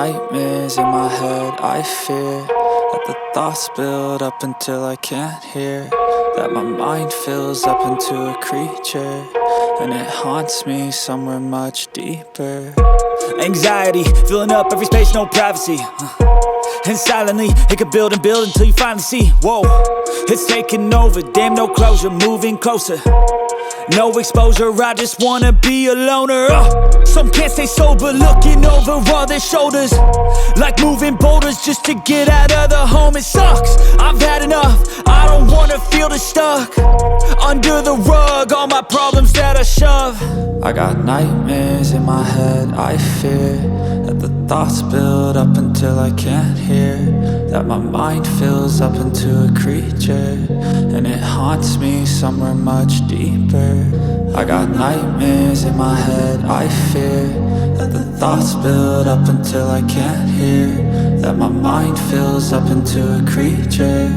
nightmares in my head, I fear that the thoughts build up until I can't hear, that my mind fills up into a creature, and it haunts me somewhere much deeper. Anxiety, filling up every space, no privacy. And silently, it could build and build until you finally see, whoa, it's taking over, damn no closure, moving closer. No exposure, I just wanna be a loner. Some can't stay sober, looking over all their shoulders, like moving boulders just to get out of the home. It sucks, I've had enough, I don't wanna feel the stuck under the rug, all my problems that I shove. I got nightmares in my head, I fear that the thoughts build up until I can't hear, that my mind fills up into a creature, and it haunts me somewhere much deeper. I got nightmares in my head, I fear that the thoughts build up until I can't hear, that my mind fills up into a creature,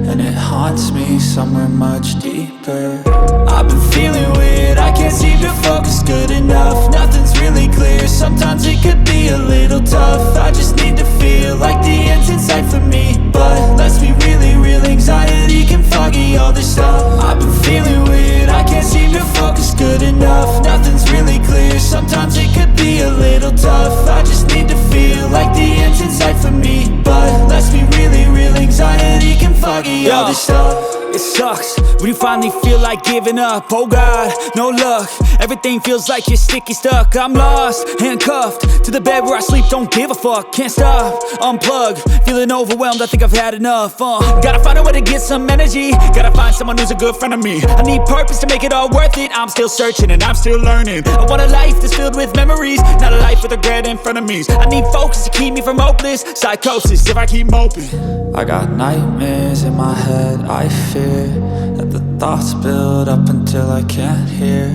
and it haunts me somewhere much deeper. I've been feeling weird, I can't seem to focus good enough. Nothing's really clear, sometimes it could be a little tough. I just need to feel like the end's in sight for me, but let's be really real, anxiety can foggy all this stuff. I've been feeling weird, I can't seem to focus good enough. Nothing's really clear, sometimes it could be a little tough. I just need to feel like the end's in sight for me, but let's be really real, anxiety can foggy all this stuff. It sucks when you finally feel like giving up. Oh God, no luck, everything feels like you're sticky stuck. I'm lost, handcuffed to the bed where I sleep, don't give a fuck. Can't stop, unplug, feeling overwhelmed, I think I've had enough. Gotta find a way to get some energy, gotta find someone who's a good friend of me. I need purpose to make it all worth it, I'm still searching and I'm still learning. I want a life that's filled with memories, not a life with regret in front of me. I need focus to keep me from hopeless psychosis if I keep moping. I got nightmares in my head, I fear that the thoughts build up until I can't hear,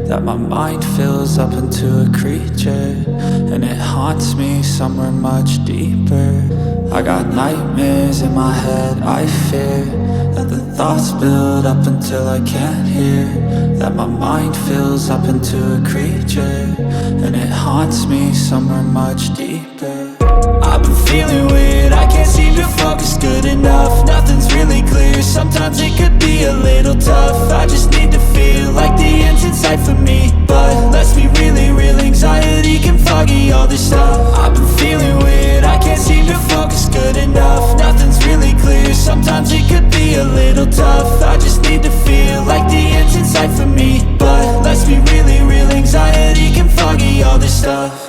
that my mind fills up into a creature, and it haunts me somewhere much deeper. I got nightmares in my head, I fear that the thoughts build up until I can't hear, that my mind fills up into a creature, and it haunts me somewhere much deeper. I've been feeling weird, I can't seem to focus good enough. Nothing's really clear, sometimes it could be a little tough. I just need to feel like the end's in sight for me, but let's be really real, anxiety can foggy all this stuff. I've been feeling weird, I can't seem to focus good enough. Nothing's really clear, sometimes it could be a little tough. I just need to feel like the end's in sight for me, but let's be really real, anxiety can foggy all this stuff.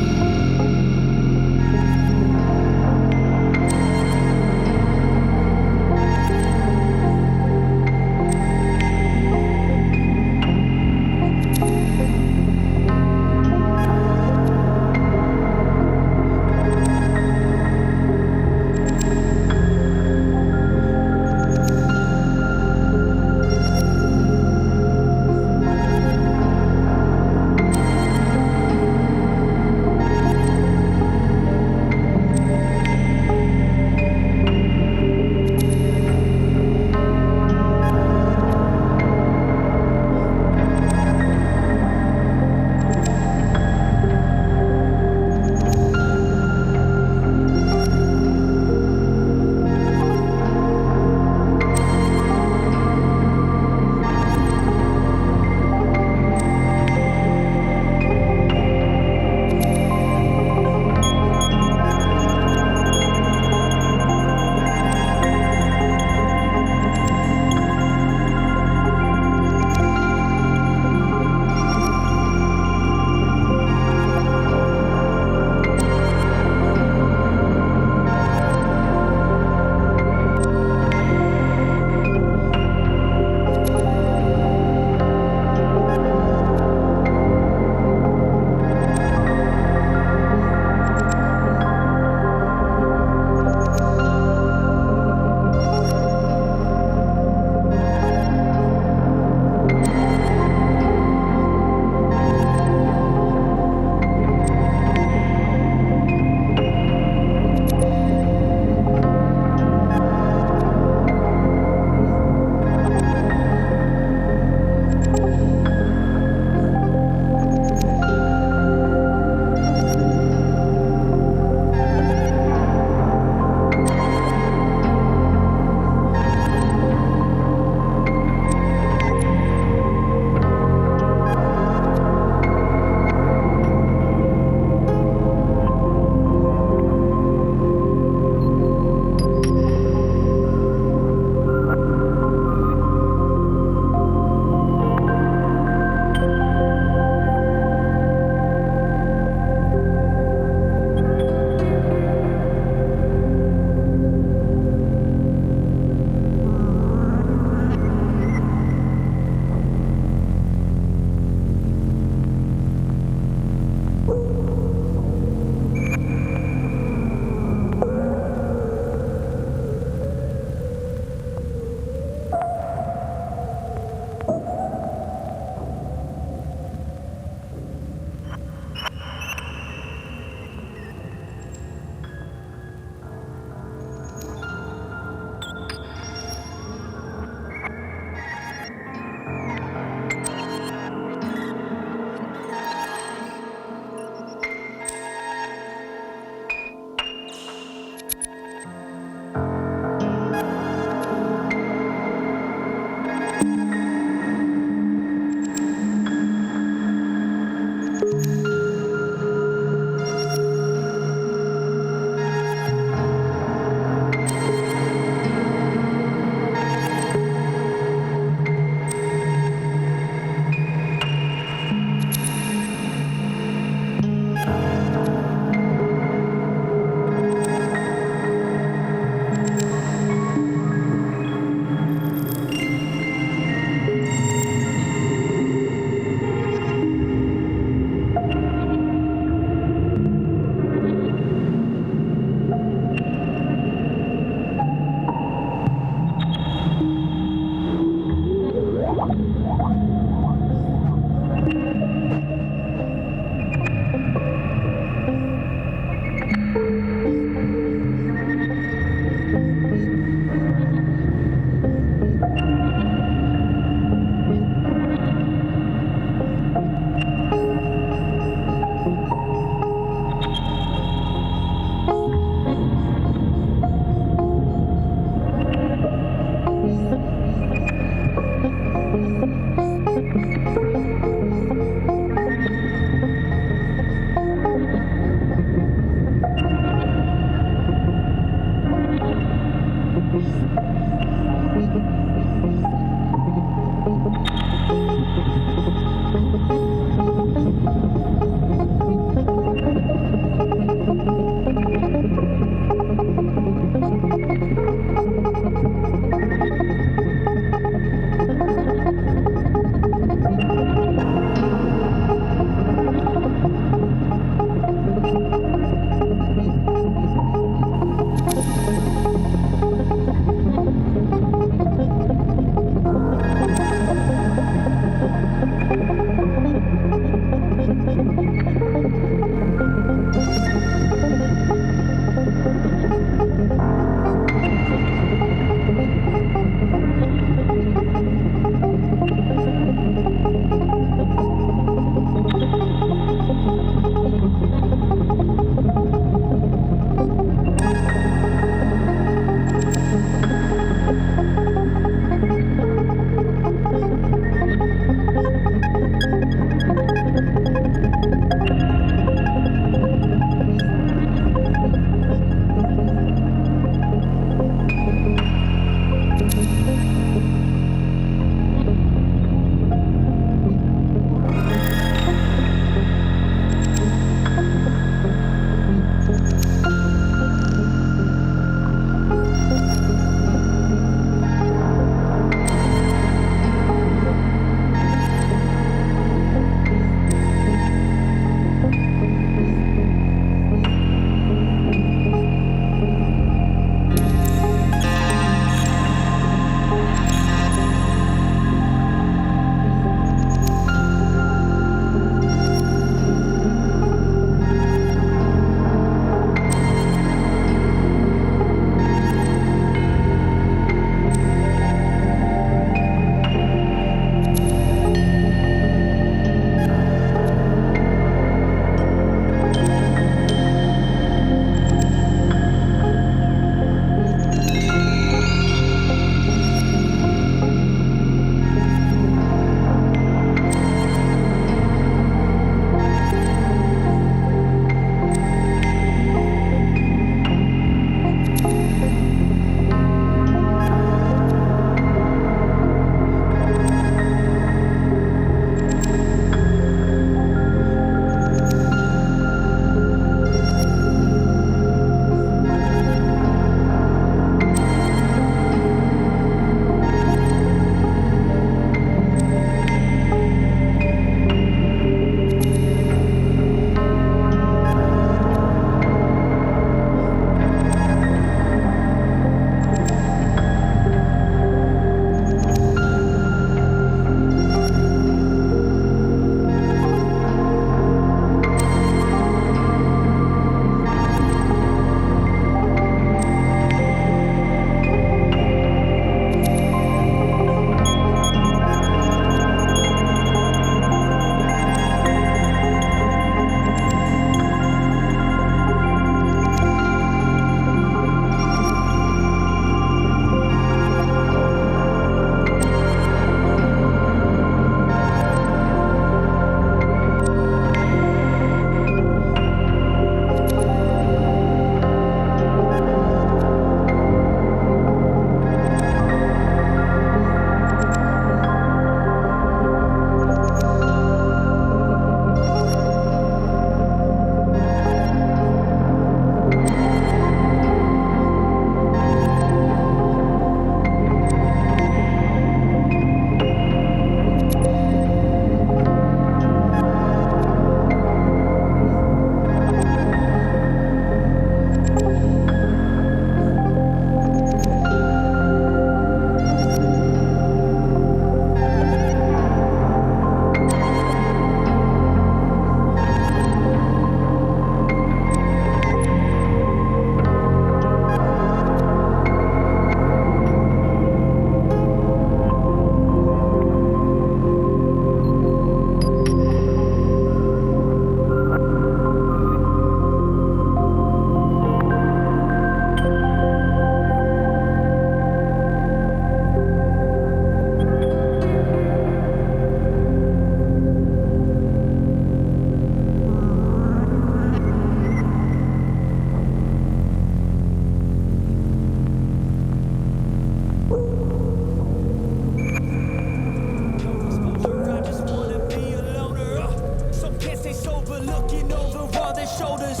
shoulders,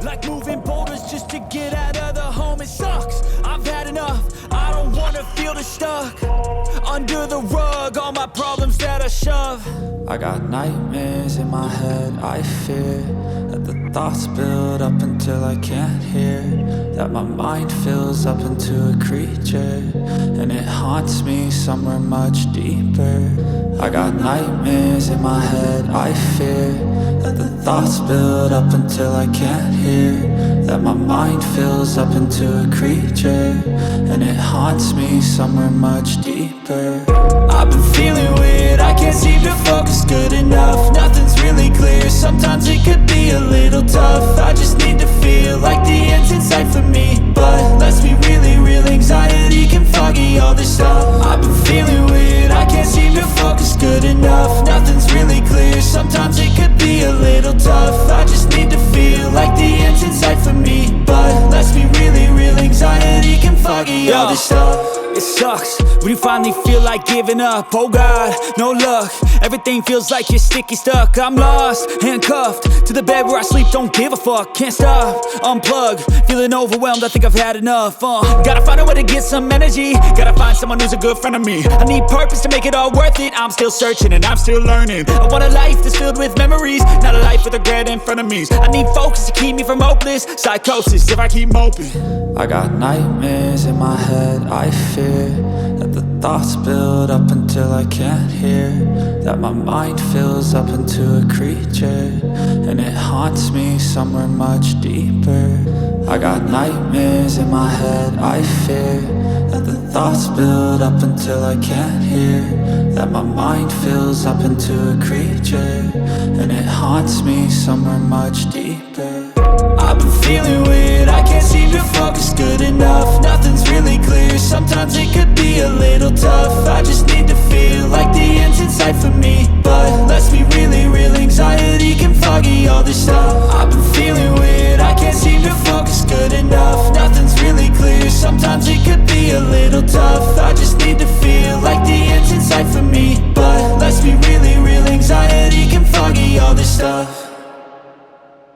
like moving boulders just to get out of the home. It sucks, I've had enough, I don't wanna feel the stuck under the rug, all my problems that I shove. I got nightmares in my head, I fear that the thoughts build up until I can't hear, that my mind fills up into a creature, and it haunts me somewhere much deeper. I got nightmares in my head, I fear that the thoughts build up until I can't hear, that my mind fills up into a creature, and it haunts me somewhere much deeper. I've been feeling weird, I can't seem to focus good enough. Nothing's really clear, sometimes it could be a little tough. I just need to feel like the end's in sight for me, but let's be really real, anxiety can foggy all this stuff. I've been feeling weird, I can't seem to focus good enough. Nothing's really clear, sometimes it could be a little tough. I just need to feel like the end's in sight for me, but let's be really real, anxiety can foggy all this stuff. It sucks when you finally feel like giving up. Oh God, no luck, everything feels like you're sticky stuck. I'm lost, handcuffed to the bed where I sleep, don't give a fuck. Can't stop, unplug, feeling overwhelmed, I think I've had enough. Gotta find a way to get some energy, gotta find someone who's a good friend of me. I need purpose to make it all worth it, I'm still searching and I'm still learning. I want a life that's filled with memories, not a life with regret in front of me. I need focus to keep me from hopeless psychosis if I keep moping. I got nightmares in my head, I fear that the thoughts build up until I can't hear, that my mind fills up into a creature, and it haunts me somewhere much deeper. I got nightmares in my head, I fear that the thoughts build up until I can't hear, that my mind fills up into a creature, and it haunts me somewhere much deeper. I've been feeling weird, I can't seem to focus good enough. Nothing's really clear, sometimes it could be a little tough. I just need to feel like the end's in sight for me,